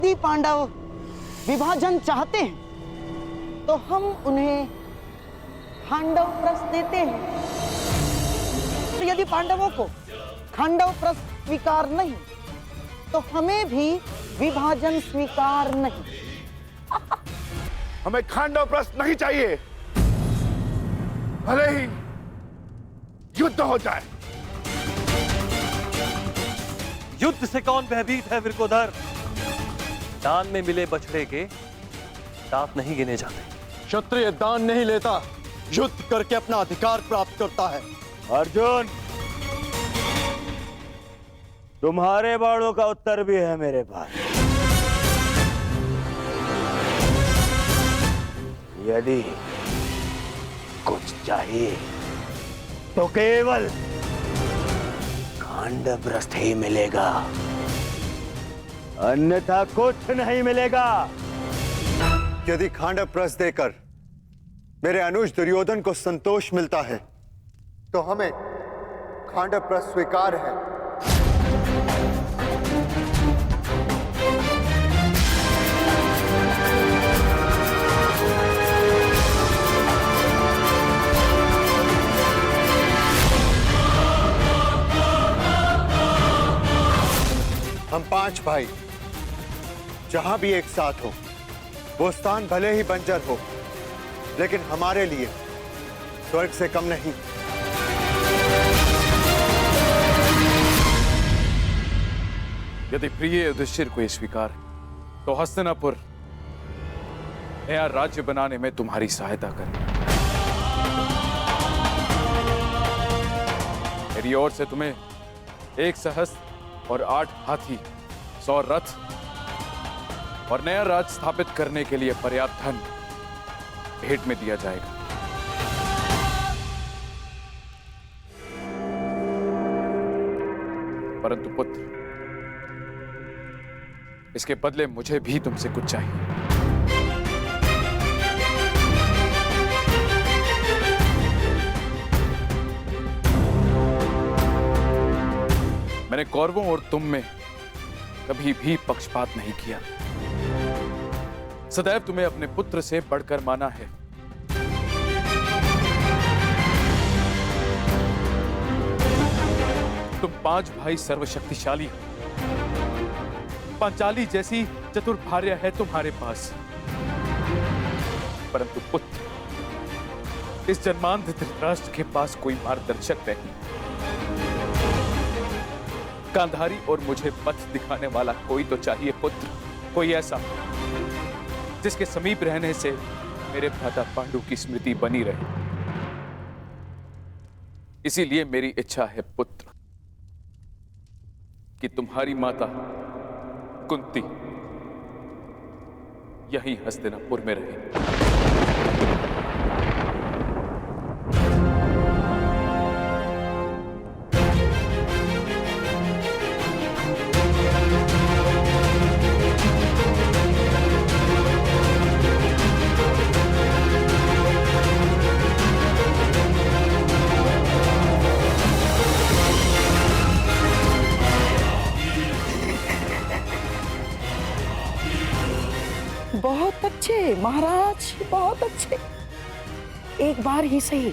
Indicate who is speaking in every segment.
Speaker 1: यदि पांडव विभाजन चाहते हैं तो हम उन्हें खांडव प्रस्थ देते हैं। तो यदि पांडवों को खांडव प्रस्थ स्वीकार नहीं तो हमें भी विभाजन स्वीकार नहीं।
Speaker 2: हमें खांडव प्रस्थ नहीं चाहिए, भले ही युद्ध हो जाए।
Speaker 3: युद्ध से कौन भयभीत है विरकोधर? दान में मिले बछड़े के दांत नहीं गिने जाते।
Speaker 4: क्षत्रिय दान नहीं लेता, युद्ध करके अपना अधिकार प्राप्त करता है।
Speaker 5: अर्जुन, तुम्हारे बाणों का उत्तर भी है मेरे पास। यदि कुछ चाहिए तो केवल खांडवप्रस्थ ही मिलेगा, अन्यथा कुछ नहीं मिलेगा।
Speaker 4: यदि खांडवप्रस्थ देकर मेरे अनुज दुर्योधन को संतोष मिलता है तो हमें खांडवप्रस्थ स्वीकार है। हम 5 भाई जहां भी एक साथ हो, वो स्थान भले ही बंजर हो, लेकिन हमारे लिए स्वर्ग से कम नहीं।
Speaker 6: यदि प्रिय युधिष्ठिर को ये स्वीकार है तो हस्तिनापुर नया राज्य बनाने में तुम्हारी सहायता करें। मेरी ओर से तुम्हें 1 सहस्त्र और 8 हाथी, 100 रथ और नया राज्य स्थापित करने के लिए पर्याप्त धन भेंट में दिया जाएगा। परंतु पुत्र, इसके बदले मुझे भी तुमसे कुछ चाहिए। मैंने कौरवों और तुम में कभी भी पक्षपात नहीं किया। सदैव तुम्हें अपने पुत्र से बढ़कर माना है। तुम 5 भाई सर्वशक्तिशाली हो। पांचाली जैसी चतुर भार्या है तुम्हारे पास, परंतु पुत्र, इस जन्मांध धृतराष्ट्र के पास कोई मार्गदर्शक नहीं। गांधारी और मुझे पथ दिखाने वाला कोई तो चाहिए पुत्र, कोई ऐसा जिसके समीप रहने से मेरे भ्राता पांडु की स्मृति बनी रहे। इसीलिए मेरी इच्छा है पुत्र कि तुम्हारी माता कुंती यहीं हस्तिनापुर में रहे।
Speaker 1: बहुत अच्छे महाराज, बहुत अच्छे। एक बार ही सही,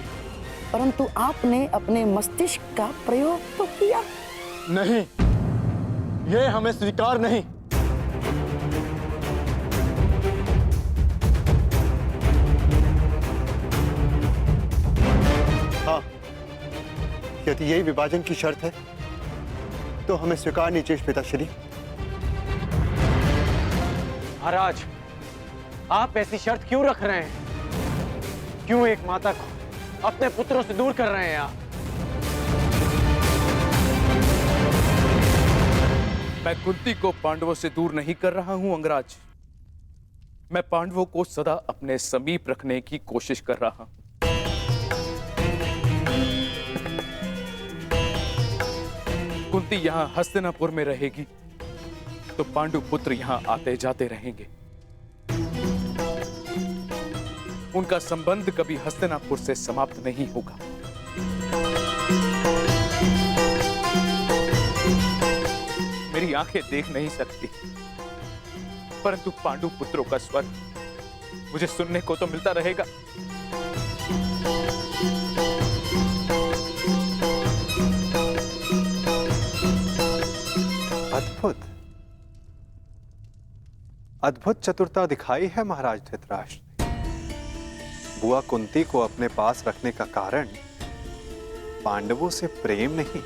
Speaker 1: परंतु आपने अपने मस्तिष्क का प्रयोग तो किया।
Speaker 4: नहीं, यह हमें स्वीकार नहीं। हाँ, यदि यही विभाजन की शर्त है तो हमें स्वीकार नहीं चाहिए पिताश्री।
Speaker 7: महाराज, आप ऐसी शर्त क्यों रख रहे हैं? क्यों एक माता को अपने पुत्रों से दूर कर रहे हैं आप?
Speaker 6: मैं कुंती को पांडवों से दूर नहीं कर रहा हूं अंगराज। मैं पांडवों को सदा अपने समीप रखने की कोशिश कर रहा हूं। कुंती यहां हस्तिनापुर में रहेगी तो पांडु पुत्र यहां आते जाते रहेंगे। उनका संबंध कभी हस्तिनापुर से समाप्त नहीं होगा। मेरी आंखें देख नहीं सकती, परंतु पांडु पुत्रों का स्वर मुझे सुनने को तो मिलता रहेगा।
Speaker 4: अद्भुत अद्भुत चतुरता दिखाई है महाराज धृतराष्ट्र ने। बुआ कुंती को अपने पास रखने का कारण पांडवों से प्रेम नहीं,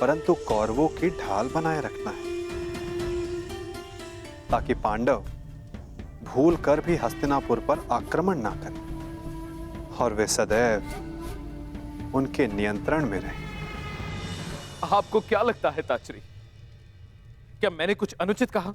Speaker 4: परंतु कौरवों की ढाल बनाए रखना है, ताकि पांडव भूल कर भी हस्तिनापुर पर आक्रमण ना करें और वे सदैव उनके नियंत्रण में रहें।
Speaker 6: आपको क्या लगता है ताचरी, क्या मैंने कुछ अनुचित कहा?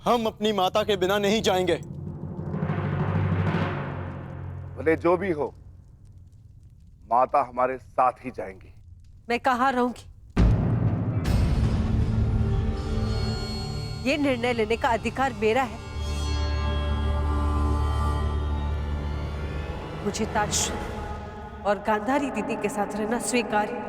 Speaker 7: हम अपनी माता के बिना नहीं जाएंगे।
Speaker 2: भले जो भी हो, माता हमारे साथ ही जाएंगी।
Speaker 8: मैं कहाँ रहूंगी? ये निर्णय लेने का अधिकार मेरा है। मुझे ताजश्री और गांधारी दीदी के साथ रहना स्वीकार है।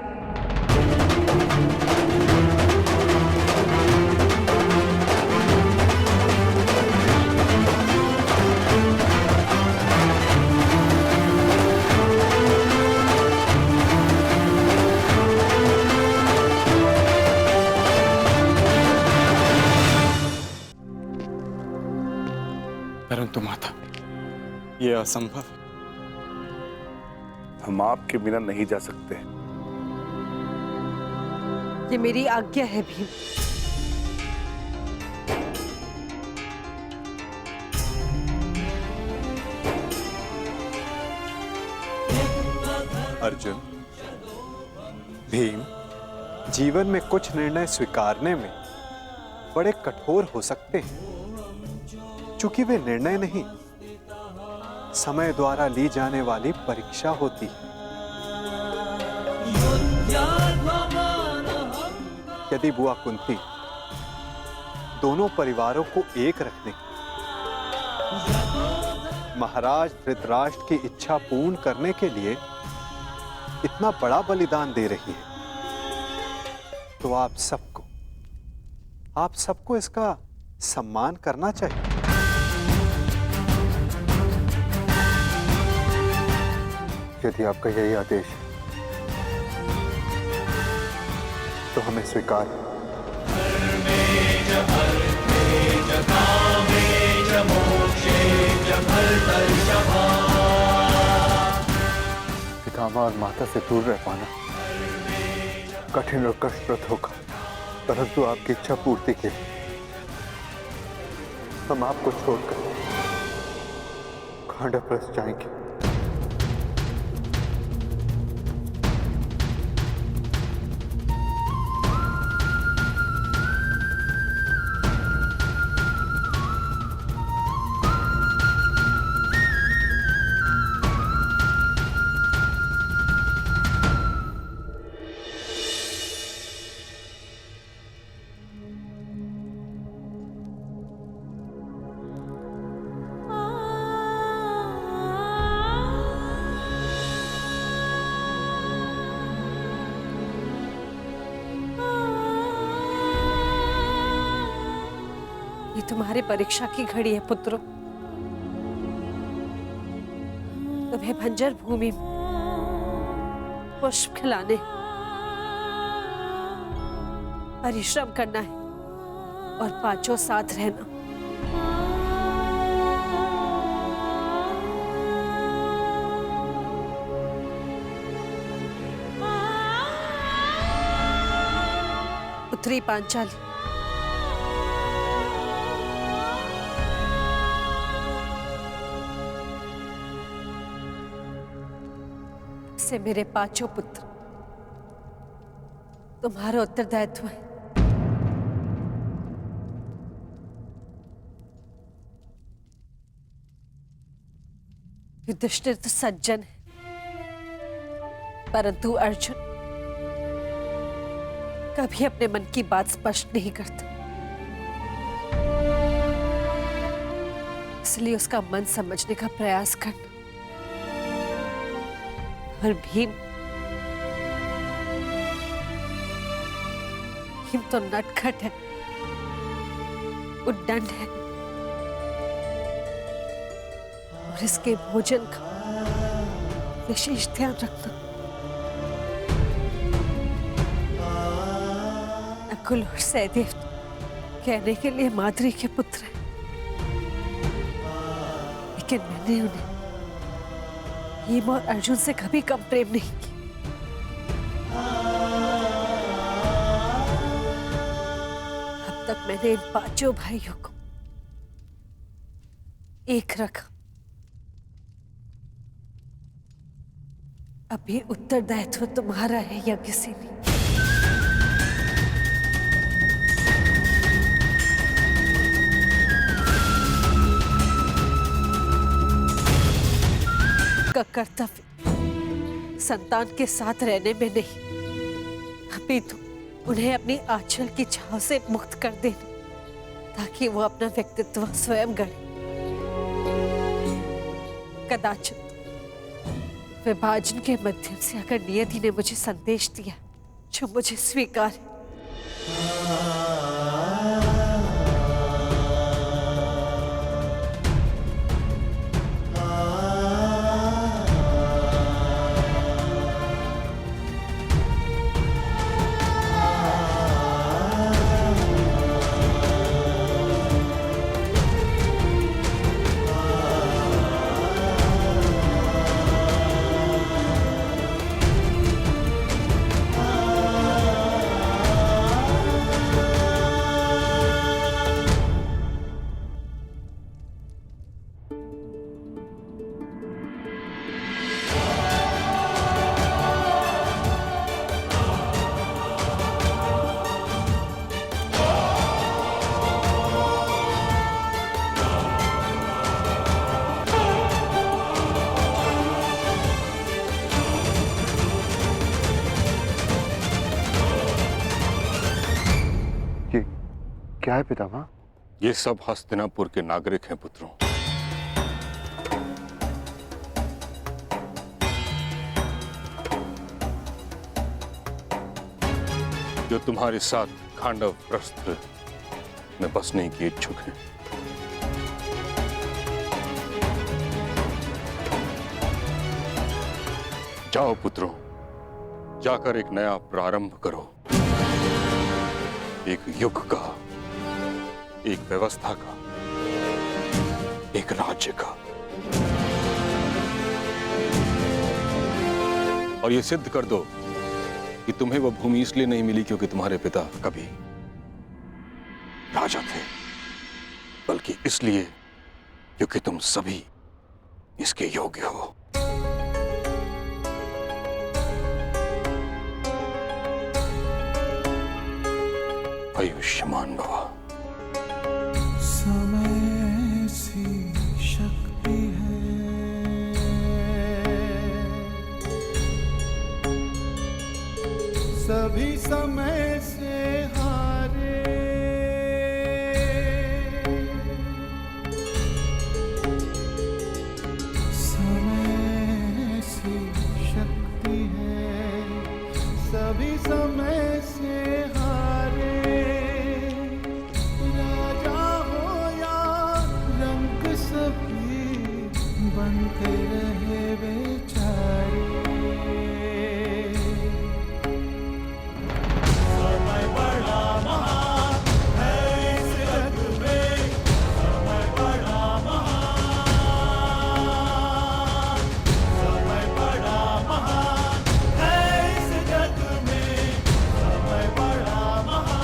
Speaker 6: परंतु माता, यह असंभव है।
Speaker 2: हम आपके बिना नहीं जा सकते।
Speaker 8: ये मेरी आज्ञा है भीम।
Speaker 4: अर्जुन, भीम जीवन में कुछ निर्णय स्वीकारने में बड़े कठोर हो सकते हैं, चूंकि वे निर्णय नहीं, समय द्वारा ली जाने वाली परीक्षा होती है। यदि बुआ कुंती दोनों परिवारों को एक रखने, महाराज धृतराष्ट्र की इच्छा पूर्ण करने के लिए इतना बड़ा बलिदान दे रही है, तो आप सबको इसका सम्मान करना चाहिए। यदि आपका यही आदेश है तो हमें स्वीकार है। पितामह और माता से दूर रह पाना कठिन और कष्टप्रद होगा, परंतु आपकी इच्छा पूर्ति के लिए हम आपको छोड़कर खांडवप्रस्थ जाएंगे।
Speaker 8: ये तुम्हारे परीक्षा की घड़ी है पुत्रों। तुम्हें बंजर भूमि में पुष्प खिलाने, परिश्रम करना है और पांचों साथ रहना। पुत्री पांचाली, से मेरे पांचों पुत्र तुम्हारा उत्तरदायित्व है। युधिष्ठिर तो सज्जन है, परंतु अर्जुन कभी अपने मन की बात स्पष्ट नहीं करता। इसलिए उसका मन समझने का प्रयास करना। और भीम तो नटखट है, उद्दंड है और इसके भोजन का विशेष ध्यान रखना। नकुल और सहदेव कहने के लिए माद्री के पुत्र हैं, लेकिन मैंने उन्हें भीम और अर्जुन से कभी कम प्रेम नहीं किया। अब तक मैंने इन पांचों भाइयों को एक रखा। अभी उत्तरदायित्व तुम्हारा है यज्ञसेनी। का कर्तव्य संतान के साथ रहने में नहीं, अपितु उन्हें अपनी आंचल की छाव से मुक्त कर देना, ताकि वो अपना व्यक्तित्व स्वयं गढ़े। कदाचित विभाजन के माध्यम से अगर नियति ने मुझे संदेश दिया जो मुझे स्वीकार है,
Speaker 2: क्या है पितामह?
Speaker 9: ये सब हस्तिनापुर के नागरिक हैं पुत्रों। जो तुम्हारे साथ खांडव प्रस्थ में बसने के इच्छुक हैं। जाओ पुत्रों, जाकर एक नया प्रारंभ करो, एक युग का, एक व्यवस्था का, एक राज्य का। और ये सिद्ध कर दो कि तुम्हें वह भूमि इसलिए नहीं मिली क्योंकि तुम्हारे पिता कभी राजा थे, बल्कि इसलिए क्योंकि तुम सभी इसके योग्य हो। आयुष्मान भव।
Speaker 10: समय सी शक्ति है, सभी समय से हारे, समय सी शक्ति है, सभी समय से हारे, बनते रहे बेचारे। समय बड़ा महान है इस जग में, समय बड़ा महान, समय बड़ा महान है इस जग में, समय बड़ा महान।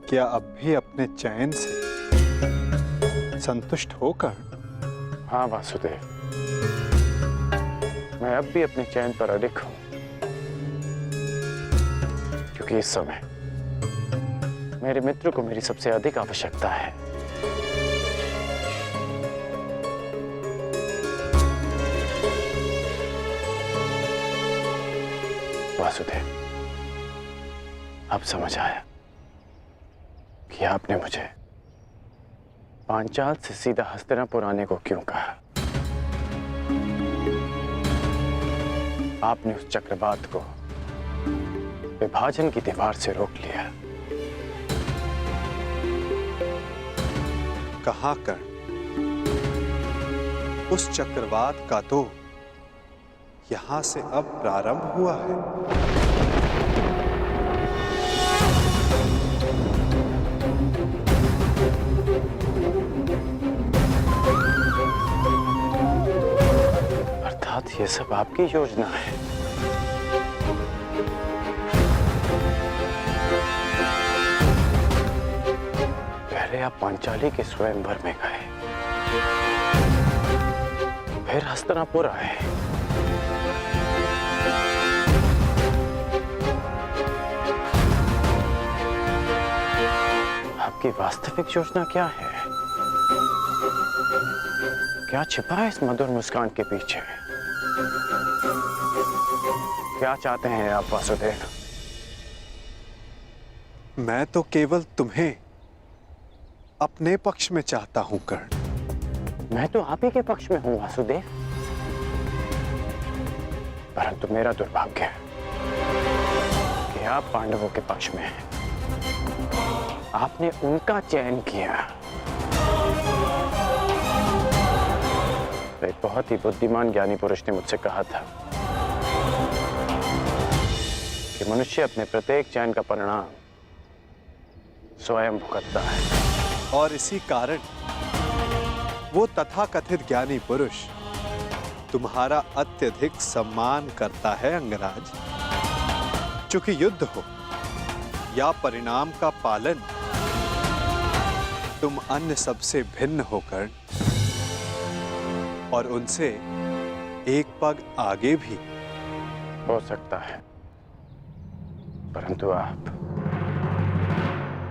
Speaker 4: क्या अब भी अपने चयन से संतुष्ट होकर?
Speaker 2: हाँ वासुदेव, मैं
Speaker 7: मैं अब भी अपने चैन पर अडिग हूं, क्योंकि इस समय मेरे मित्र को मेरी सबसे अधिक आवश्यकता है। वासुदेव, अब समझ आया कि आपने मुझे पांचाल से सीधा हस्तिनापुर आने को क्यों कहा। आपने उस चक्रवात को विभाजन की दीवार से रोक लिया।
Speaker 4: कहां कर उस चक्रवात का तो यहां से अब प्रारंभ हुआ है।
Speaker 7: अर्थात ये सब आपकी योजना है। पहले आप पांचाली के स्वयंवर में गए, फिर हस्तिनापुर आए, आपकी वास्तविक योजना क्या है? क्या छिपा है इस मधुर मुस्कान के पीछे? क्या चाहते हैं आप वासुदेव?
Speaker 4: मैं तो केवल तुम्हें अपने पक्ष में चाहता हूं कर्ण।
Speaker 7: मैं तो आप ही के पक्ष में हूं वासुदेव, परंतु मेरा दुर्भाग्य है कि आप पांडवों के पक्ष में हैं। आपने उनका चयन किया। एक बहुत ही बुद्धिमान ज्ञानी पुरुष ने मुझसे कहा था कि मनुष्य अपने प्रत्येक चयन का परिणाम स्वयं भुगतता है।
Speaker 4: और इसी कारण वो तथाकथित ज्ञानी पुरुष तुम्हारा अत्यधिक सम्मान करता है अंगराज। चूंकि युद्ध हो या परिणाम का पालन, तुम अन्य सबसे भिन्न होकर और उनसे एक पग आगे भी।
Speaker 7: हो सकता है, परंतु आप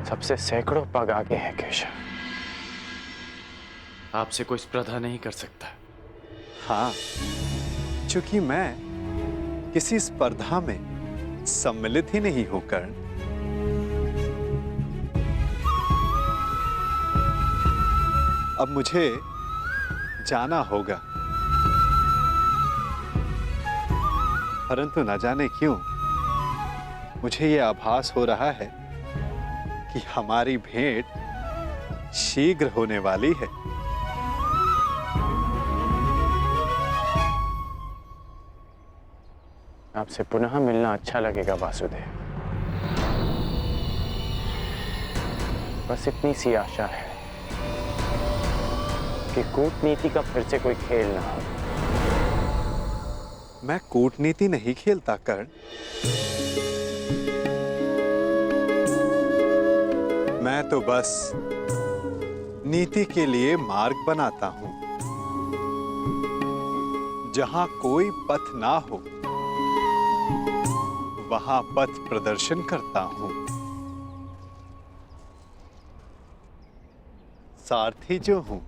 Speaker 7: सबसे सैकड़ों पग आगे हैं केशव। आपसे कोई स्पर्धा नहीं कर सकता।
Speaker 4: हाँ, चूंकि मैं किसी स्पर्धा में सम्मिलित ही नहीं होकर अब मुझे जाना होगा। परंतु न जाने क्यों मुझे यह आभास हो रहा है कि हमारी भेंट शीघ्र होने वाली है।
Speaker 7: आपसे पुनः मिलना अच्छा लगेगा वासुदेव। बस इतनी सी आशा है कि कूटनीति का फिर से कोई खेल ना हो।
Speaker 4: मैं कूटनीति नहीं खेलता कर्ण। मैं तो बस नीति के लिए मार्ग बनाता हूं। जहां कोई पथ ना हो वहां पथ प्रदर्शन करता हूं। सारथी जो हूं।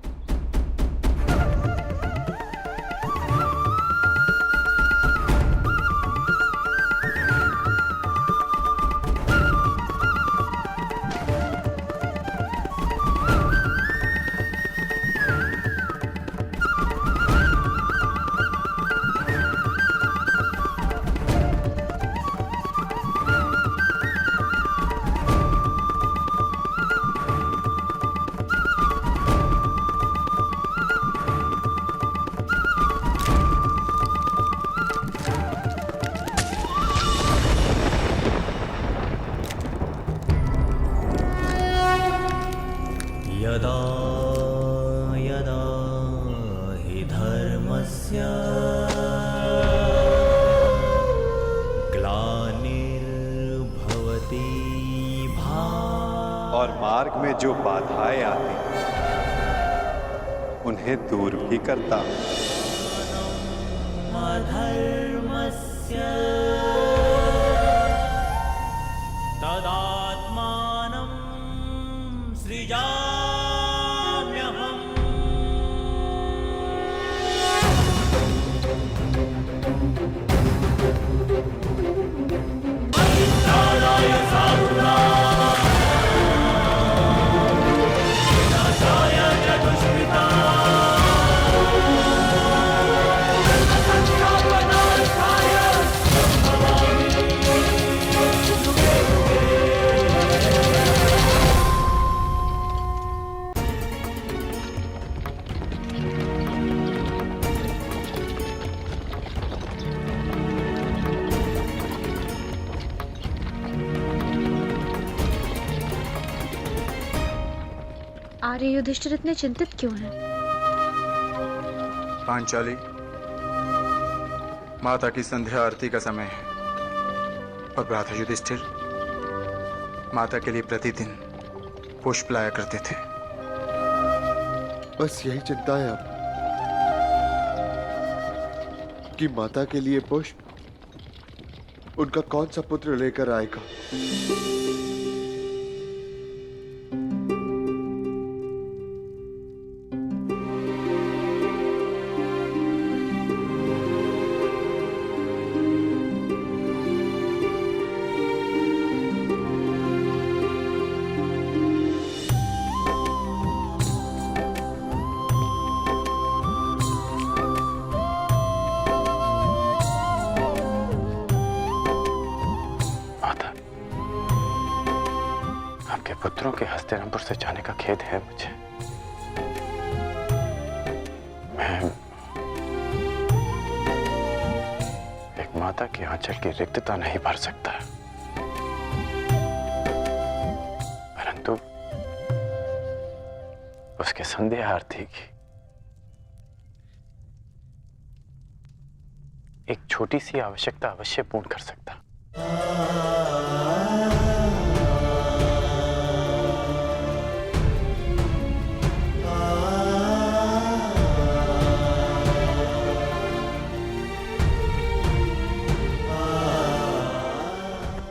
Speaker 10: यदा यदा हि धर्मस्य ग्लानिर्भवति भारत।
Speaker 4: और मार्ग में जो बाधाएं आती उन्हें दूर भी करता हूं।
Speaker 10: धर्मस्य तदात्मानं सृजाम्यहम्। परित्राणाय साधूनां विनाशाय च दुष्कृतां संस्थापनार्थाय संभवामि युगे युगे।
Speaker 11: आर्य युधिष्ठिर इतने चिंतित क्यों हैं?
Speaker 12: पांचाली, माता की संध्या आरती का समय है और भ्राता युधिष्ठिर माता के लिए प्रतिदिन पुष्प लाया करते थे।
Speaker 13: बस यही चिंता है अब कि माता के लिए पुष्प उनका कौन सा पुत्र लेकर आएगा।
Speaker 7: पुत्रों के हस्तिनापुर से जाने का खेद है मुझे। मैं एक माता की आंचल की रिक्तता नहीं भर सकता, परंतु उसके संध्या आरती की एक छोटी सी आवश्यकता अवश्य पूर्ण कर सकता।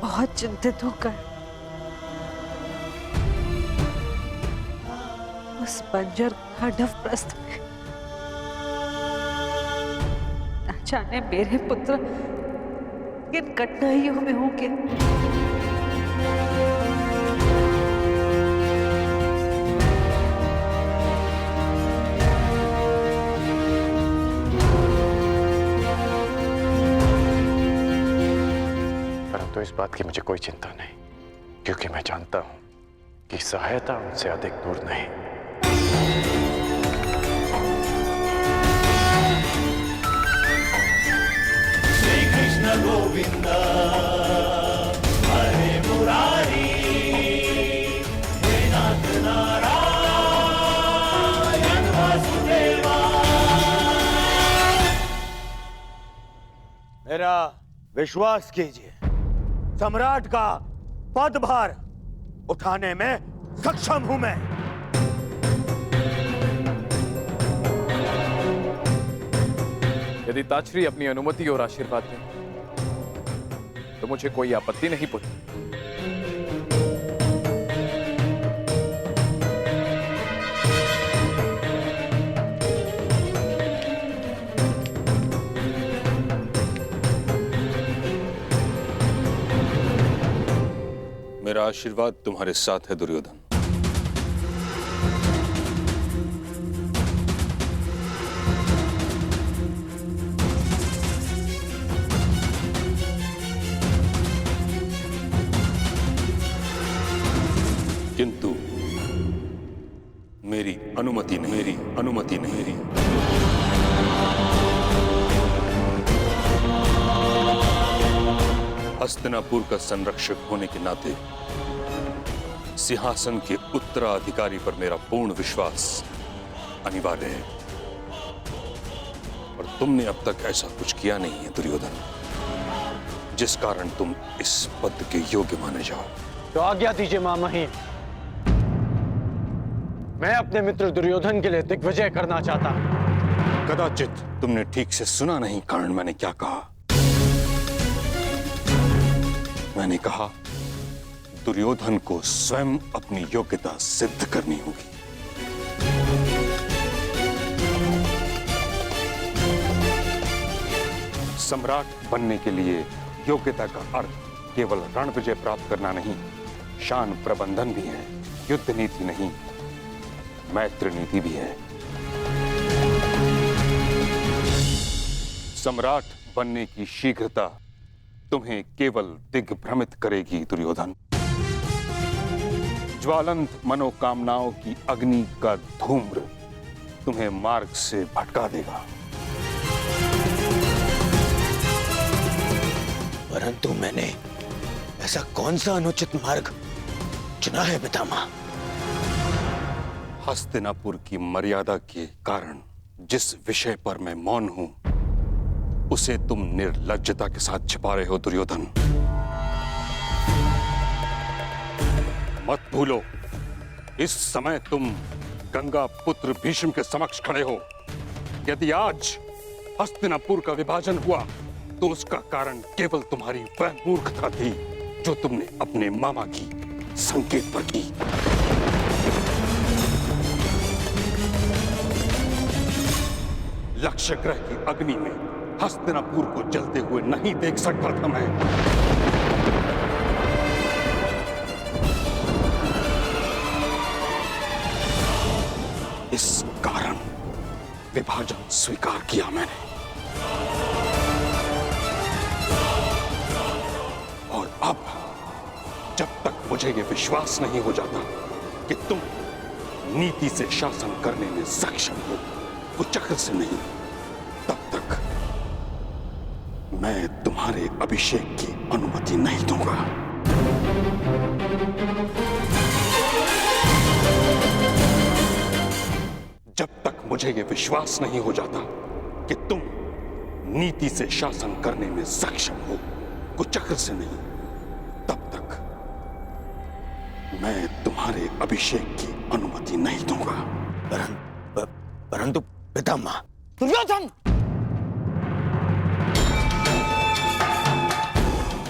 Speaker 8: बहुत चिंतित होकर उस बंजर खांडव प्रस्थ में न जाने मेरे पुत्र किन कठिनाइयों में होंगे।
Speaker 7: तो इस बात की मुझे कोई चिंता नहीं, क्योंकि मैं जानता हूं कि सहायता उनसे अधिक दूर नहीं।
Speaker 10: श्री कृष्ण गोविंद हरे मुरारी, हे नाथ नारायण वासुदेवा।
Speaker 5: मेरा विश्वास कीजिए, सम्राट का पदभार उठाने में सक्षम हूं मैं।
Speaker 6: यदि ताचरी अपनी अनुमति और आशीर्वाद दें तो मुझे कोई आपत्ति नहीं पुत्र।
Speaker 9: मेरा आशीर्वाद तुम्हारे साथ है दुर्योधन। किंतु मेरी अनुमति नहीं। हस्तिनापुर का संरक्षक होने के नाते सिंहासन के उत्तराधिकारी पर मेरा पूर्ण विश्वास अनिवार्य है, और तुमने अब तक ऐसा कुछ किया नहीं है दुर्योधन, जिस कारण तुम इस पद के योग्य माने जाओ।
Speaker 7: तो आज्ञा दीजिए मामहीन, मैं अपने मित्र दुर्योधन के लिए दिग्विजय करना चाहता हूं।
Speaker 9: कदाचित तुमने ठीक से सुना नहीं कारण मैंने क्या कहा। मैंने कहा दुर्योधन को स्वयं अपनी योग्यता सिद्ध करनी होगी। सम्राट बनने के लिए योग्यता का अर्थ केवल रण विजय प्राप्त करना नहीं, शान प्रबंधन भी है। युद्ध नीति नहीं, मैत्री नीति भी है। सम्राट बनने की शीघ्रता तुम्हें केवल दिग्भ्रमित करेगी दुर्योधन। ज्वालंत मनोकामनाओं की अग्नि का धूम्र तुम्हें मार्ग से भटका देगा।
Speaker 14: परंतु मैंने ऐसा कौन सा अनुचित मार्ग चुना है पितामह?
Speaker 9: हस्तिनापुर की मर्यादा के कारण जिस विषय पर मैं मौन हूं, उसे तुम निर्लज्जता के साथ छिपा रहे हो दुर्योधन। मत भूलो, इस समय तुम गंगा पुत्र भीष्म के समक्ष खड़े हो। यदि आज हस्तिनापुर का विभाजन हुआ तो उसका कारण केवल तुम्हारी वह मूर्खता थी जो तुमने अपने मामा की संकेत पर की। लक्ष्य ग्रह की अग्नि में हस्तिनापुर को जलते हुए नहीं देख सकता था मैं। इस कारण विभाजन स्वीकार किया मैंने। और अब जब तक मुझे यह विश्वास नहीं हो जाता कि तुम नीति से शासन करने में सक्षम हो, कुचक्र से नहीं, तब तक मैं तुम्हारे अभिषेक की अनुमति नहीं दूंगा। जब तक मुझे यह विश्वास नहीं हो जाता कि तुम नीति से शासन करने में सक्षम हो, कुचक्र से नहीं, तब तक मैं तुम्हारे अभिषेक की अनुमति नहीं दूंगा।
Speaker 14: परंतु पितामह।
Speaker 1: दुर्योधन,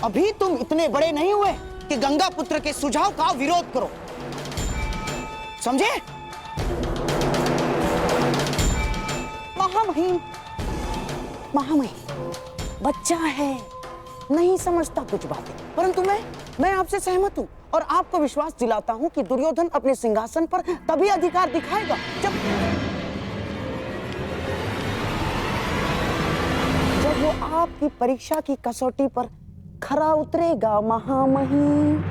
Speaker 1: अभी तुम इतने बड़े नहीं हुए कि गंगा पुत्र के सुझाव का विरोध करो, समझे? महामहिम, बच्चा है, नहीं समझता कुछ बातें, परंतु मैं आपसे सहमत हूं और आपको विश्वास दिलाता हूं कि दुर्योधन अपने सिंहासन पर तभी अधिकार दिखाएगा जब वो आपकी परीक्षा की कसौटी पर खरा उतरेगा। महामहिम,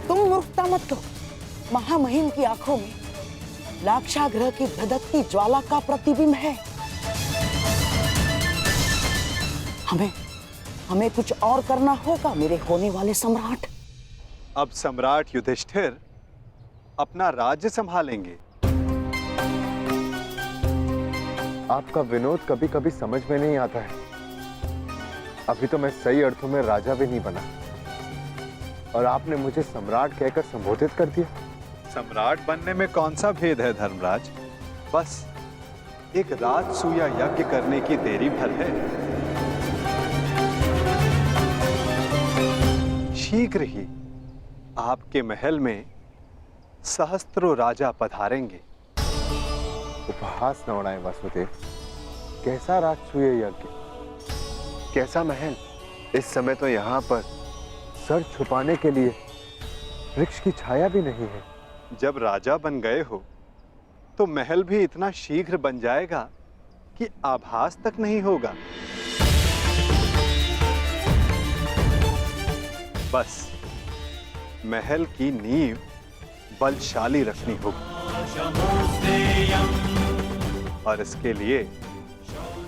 Speaker 1: तुम मूर्खता मत करो। महामहिम की आंखों में लाक्षागृह की धधकती ज्वाला का प्रतिबिंब है। हमें कुछ और करना होगा मेरे होने वाले सम्राट।
Speaker 4: अब सम्राट युधिष्ठिर अपना राज्य संभालेंगे।
Speaker 13: आपका विनोद कभी कभी समझ में नहीं आता है। अभी तो मैं सही अर्थों में राजा भी नहीं बना और आपने मुझे सम्राट कहकर संबोधित कर दिया।
Speaker 4: सम्राट बनने में कौन सा भेद है धर्मराज? बस एक राजसूया यज्ञ करने की देरी भर है। शीघ्र ही आपके महल में सहस्त्रों राजा पधारेंगे।
Speaker 13: उपहास न उड़ाए वासुदेव। कैसा राजसूय यज्ञ, कैसा महल? इस समय तो यहाँ पर सर छुपाने के लिए वृक्ष की छाया भी नहीं है।
Speaker 4: जब राजा बन गए हो तो महल भी इतना शीघ्र बन जाएगा कि आभास तक नहीं होगा। बस महल की नींव बलशाली रखनी होगी और इसके लिए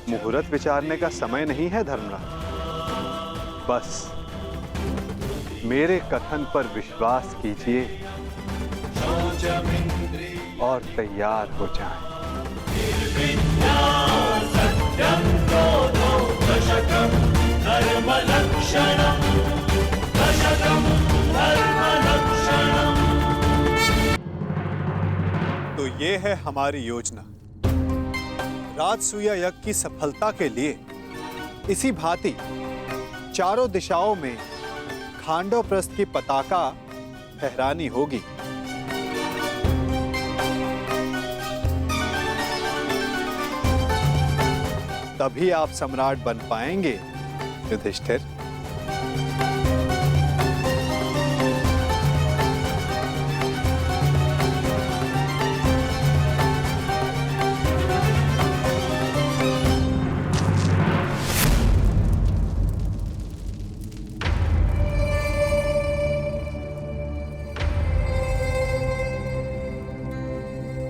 Speaker 4: मुहूर्त विचारने का समय नहीं है धर्मराज। बस मेरे कथन पर विश्वास कीजिए और तैयार हो जाएं।
Speaker 10: धर्मलक्षणम् दशकम् धर्मलक्षणम्
Speaker 4: ये है हमारी योजना। राजसूय यज्ञ की सफलता के लिए इसी भांति चारों दिशाओं में खांडवप्रस्थ की पताका फहरानी होगी। तभी आप सम्राट बन पाएंगे युधिष्ठिर।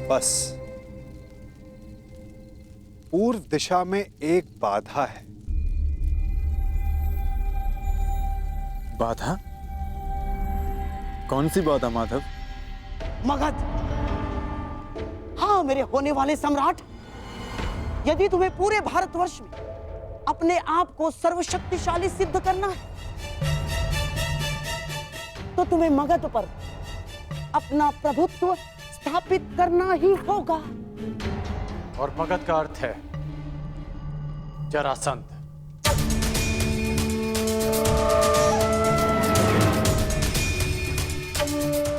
Speaker 4: बस पूर्व दिशा में एक बाधा है।
Speaker 12: बाधा? कौन सी बाधा माधव?
Speaker 1: मगध। हाँ मेरे होने वाले सम्राट, यदि तुम्हें पूरे भारतवर्ष में अपने आप को सर्वशक्तिशाली सिद्ध करना है तो तुम्हें मगध पर अपना प्रभुत्व स्थापित करना ही होगा।
Speaker 7: और मगध का अर्थ है जरासंध।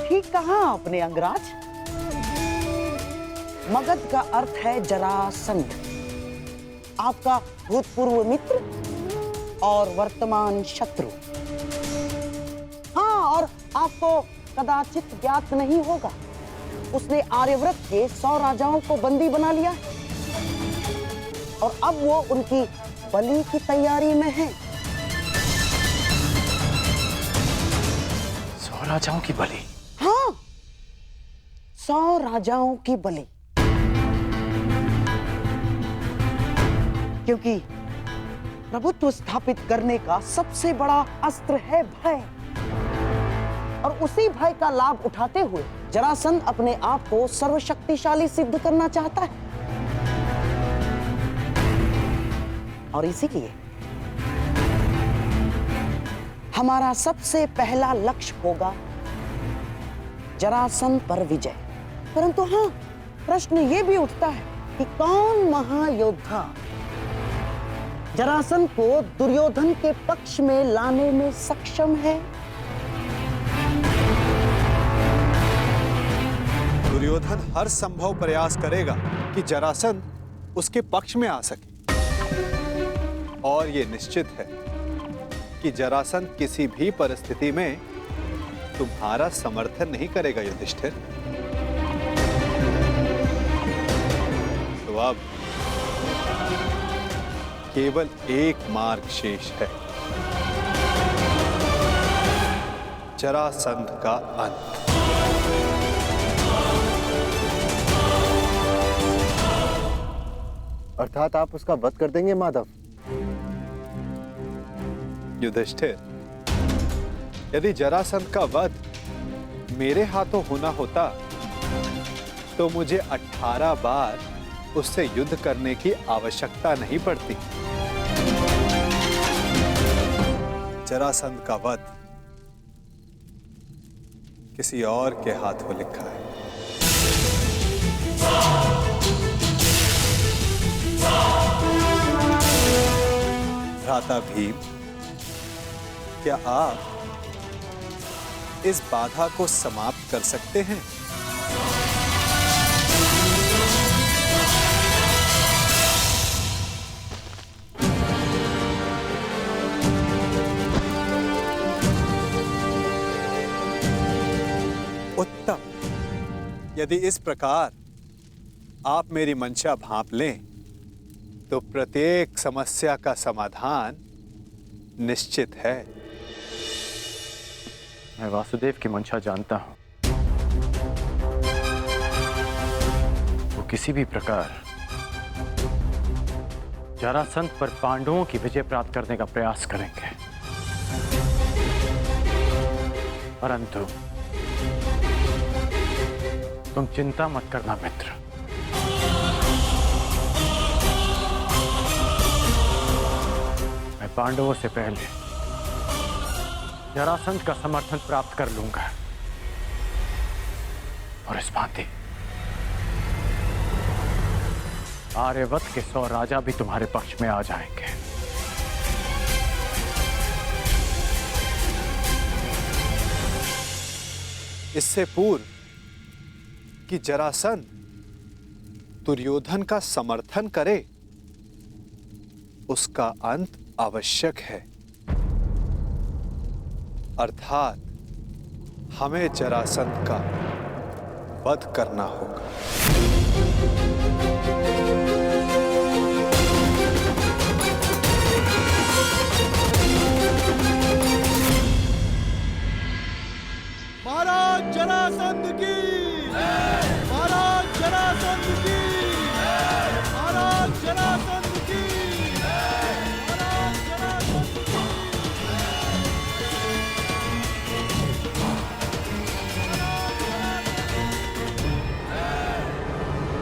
Speaker 1: ठीक कहा आपने अंगराज। मगध का अर्थ है जरासंध, आपका भूतपूर्व मित्र और वर्तमान शत्रु। हाँ, और आपको कदाचित ज्ञात नहीं होगा, उसने आर्यव्रत के 100 राजाओं को बंदी बना लिया और अब वो उनकी बलि की तैयारी में है।
Speaker 7: 100 राजाओं की बलि?
Speaker 1: हाँ, 100 राजाओं की बलि। क्योंकि प्रभुत्व स्थापित करने का सबसे बड़ा अस्त्र है भय, और उसी भय का लाभ उठाते हुए जरासंध अपने आप को सर्वशक्तिशाली सिद्ध करना चाहता है। और इसीलिए हमारा सबसे पहला लक्ष्य होगा जरासंध पर विजय। परंतु हाँ, प्रश्न ये भी उठता है कि कौन महायोद्धा जरासंध को दुर्योधन के पक्ष में लाने में सक्षम है।
Speaker 4: दुर्योधन हर संभव प्रयास करेगा कि जरासंध उसके पक्ष में आ सके, और यह निश्चित है कि जरासंध किसी भी परिस्थिति में तुम्हारा समर्थन नहीं करेगा युधिष्ठिर। तो अब केवल एक मार्ग शेष है, जरासंध का अंत।
Speaker 13: अर्थात आप उसका वध कर देंगे माधव?
Speaker 4: युधिष्ठिर, यदि जरासंध का वध मेरे हाथों होना होता तो मुझे 18 बार उससे युद्ध करने की आवश्यकता नहीं पड़ती। जरासंध का वध किसी और के हाथों लिखा है। भ्राता भीम, क्या आप इस बाधा को समाप्त कर सकते हैं? उत्तम। यदि इस प्रकार आप मेरी मंशा भांप लें तो प्रत्येक समस्या का समाधान निश्चित है।
Speaker 7: मैं वासुदेव की मंशा जानता हूं। वो किसी भी प्रकार जरासंध पर पांडवों की विजय प्राप्त करने का प्रयास करेंगे, परंतु तुम चिंता मत करना मित्र। मैं पांडवों से पहले जरासंध का समर्थन प्राप्त कर लूंगा, और इस भांति आर्यवत के 100 राजा भी तुम्हारे पक्ष में आ जाएंगे।
Speaker 4: इससे पूर्व कि जरासंध दुर्योधन का समर्थन करे, उसका अंत आवश्यक है। अर्थात हमें जरासंध का वध करना होगा।
Speaker 10: महाराज जरासंध की, महाराज जरासंध की, महाराज जरासंध की, महाराज जरासंध की।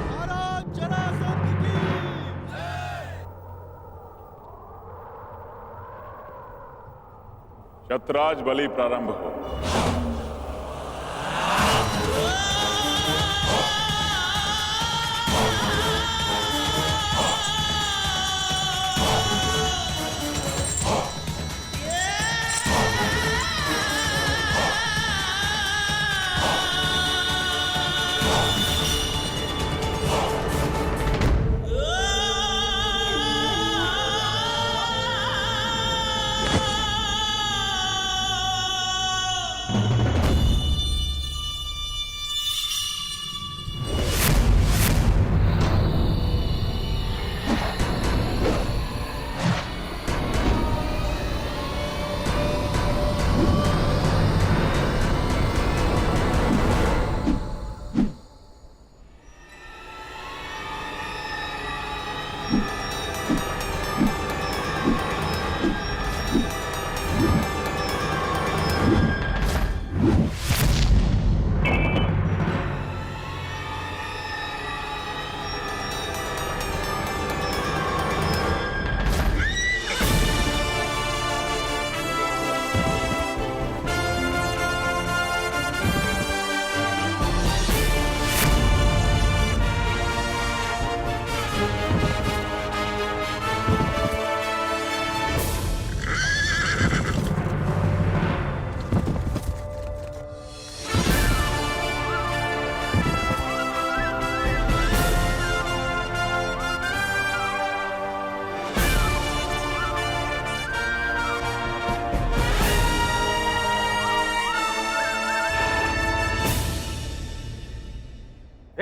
Speaker 10: महाराज जरासंध की।
Speaker 15: शतराज बलि प्रारंभ हो।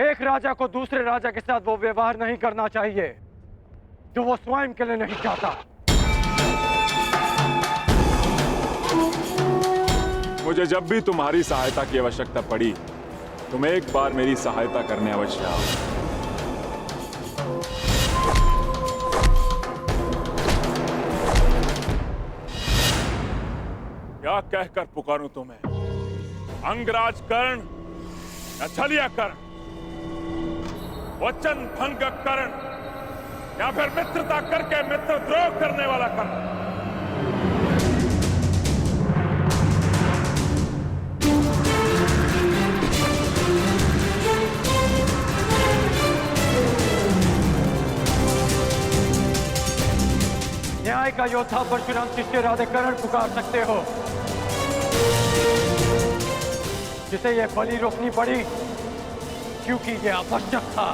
Speaker 7: एक राजा को दूसरे राजा के साथ वो व्यवहार नहीं करना चाहिए जो वो स्वयं के लिए नहीं चाहता।
Speaker 15: मुझे जब भी तुम्हारी सहायता की आवश्यकता पड़ी, तुम एक बार मेरी सहायता करने अवश्य आओ। क्या कहकर पुकारूं तुम्हें? अंगराज कर्ण या छलिया कर्ण? वचन भंग कर्ण या फिर मित्रता करके मित्रद्रोह करने वाला कर्ण?
Speaker 7: न्याय का योद्धा परशुराम शिष्य राधे कर्ण पुकार सकते हो, जिसे ये बलि रोकनी पड़ी क्योंकि ये आवश्यक था।